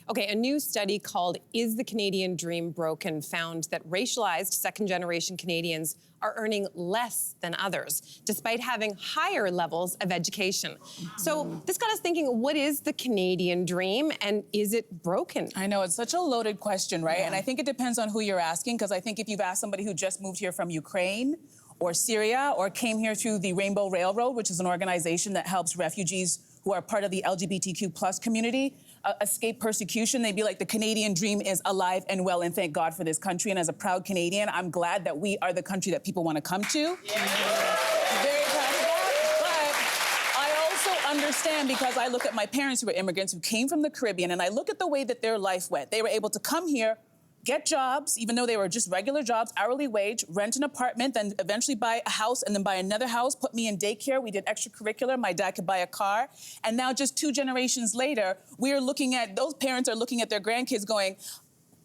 Okay, a new study called Is the Canadian Dream Broken found that racialized second-generation Canadians are earning less than others, despite having higher levels of education. So this got us thinking, what is the Canadian dream and is it broken? I know, it's such a loaded question, right? And I think it depends on who you're asking, because I think if you've asked somebody who just moved here from Ukraine or Syria or came here through the Rainbow Railroad, which is an organization that helps refugees who are part of the LGBTQ plus community escape persecution, they'd be like, the Canadian dream is alive and well, and thank God for this country. And as a proud Canadian, I'm glad that we are the country that people want to come to. Yeah. Very proud of that. But I also understand, because I look at my parents who are immigrants who came from the Caribbean, and I look at the way that their life went. They were able to come here, get jobs, even though they were just regular jobs, hourly wage, rent an apartment, then eventually buy a house, and then buy another house, put me in daycare. We did extracurricular. My dad could buy a car. And now just 2 generations later, we're looking at, those parents are looking at their grandkids going,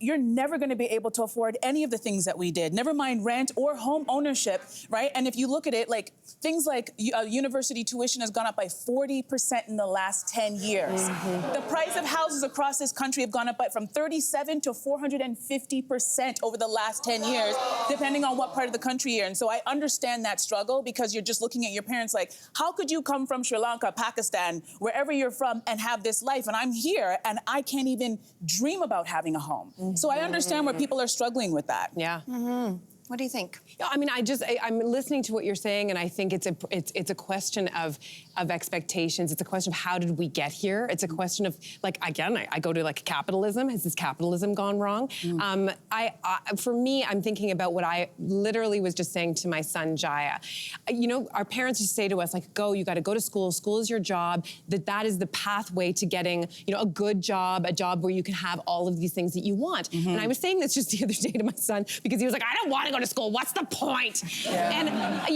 you're never going to be able to afford any of the things that we did, never mind rent or home ownership, right? And if you look at it, like things like university tuition has gone up by 40% in the last 10 years. The price of houses across this country have gone up by from 37 to 450% over the last 10 years, depending on what part of the country you're in. So I understand that struggle, because you're just looking at your parents like, how could you come from Sri Lanka, Pakistan, wherever you're from, and have this life? And I'm here, and I can't even dream about having a home. So I understand where people are struggling with that. Yeah. What do you think? Yeah, I mean, I'm listening to what you're saying, and I think it's a question of expectations. It's a question of how did we get here? It's a question of, like, again, I go to like capitalism. Has this capitalism gone wrong? For me, I'm thinking about what I literally was just saying to my son Jaya. You know, our parents used to say to us, like, you got to go to school. School is your job. That is the pathway to getting, you know, a good job, a job where you can have all of these things that you want. And I was saying this just the other day to my son, because he was like, I don't want to go to school. What's the point? And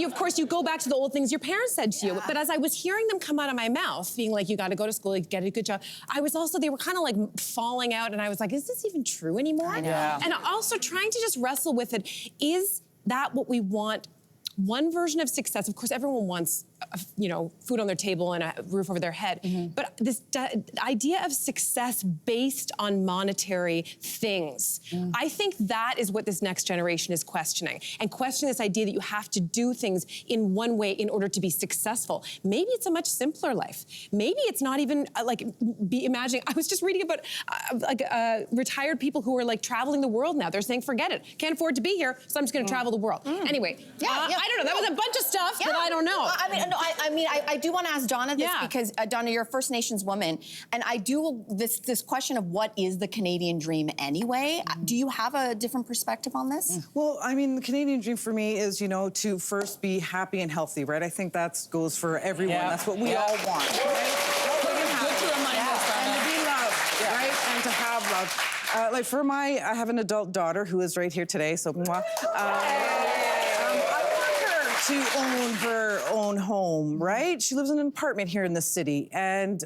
of course, you go back to the old things your parents said to you. But as I was hearing them come out of my mouth, being like, you got to go to school, you get a good job, I was also, they were kind of like falling out, and I was like, is this even true anymore? I know. And also trying to just wrestle with it. Is that what we want? One version of success, of course, everyone wants, you know, food on their table and a roof over their head. But this idea of success based on monetary things, I think that is what this next generation is questioning. And questioning this idea that you have to do things in one way in order to be successful. Maybe it's a much simpler life. Maybe it's not even imagining. I was just reading about retired people who are like traveling the world now. They're saying, forget it. Can't afford to be here, so I'm just going to travel the world. Anyway, I don't know. That was a bunch of stuff that I don't know. I do want to ask Donna this, because Donna, you're a First Nations woman, and I do this question of what is the Canadian dream anyway. Do you have a different perspective on this? Well, I mean, the Canadian dream for me is, you know, to first be happy and healthy, right? I think that goes for everyone. That's what we all want, right? Good to remind us, Donna. And to be loved, right? And to have love. Like for I have an adult daughter who is right here today, so mwah. To own her own home, right? She lives in an apartment here in the city. And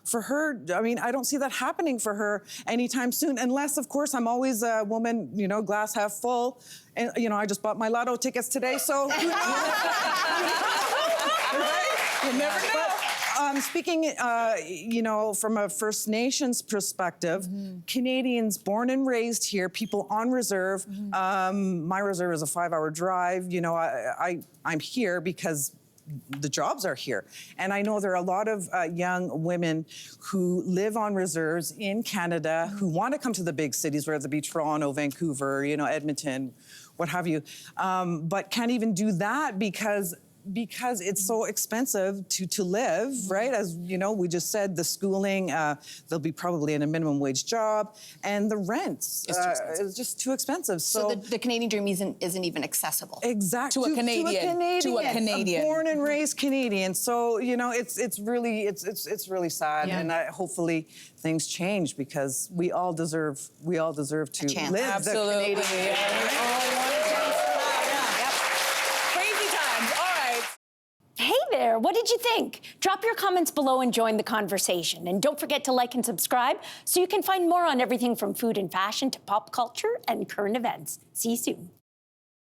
for her, I mean, I don't see that happening for her anytime soon, unless, of course, I'm always a woman, you know, glass half full. And, you know, I just bought my lotto tickets today, so who knows? Right? You never know. Speaking, you know, from a First Nations perspective, Canadians born and raised here, people on reserve. My reserve is a 5-hour drive. You know, I'm here because the jobs are here. And I know there are a lot of young women who live on reserves in Canada who want to come to the big cities, whether it be Toronto, Vancouver, you know, Edmonton, what have you, but can't even do that because it's so expensive to live, right? As you know, we just said the schooling, they'll be probably in a minimum wage job, and the rents is just too expensive. So the Canadian dream isn't even accessible. Exactly. To a Canadian. A born and raised Canadian. So you know, it's really sad, and hopefully things change, because we all deserve to live the Canadian. Hey there, what did you think? Drop your comments below and join the conversation. And don't forget to like and subscribe so you can find more on everything from food and fashion to pop culture and current events. See you soon.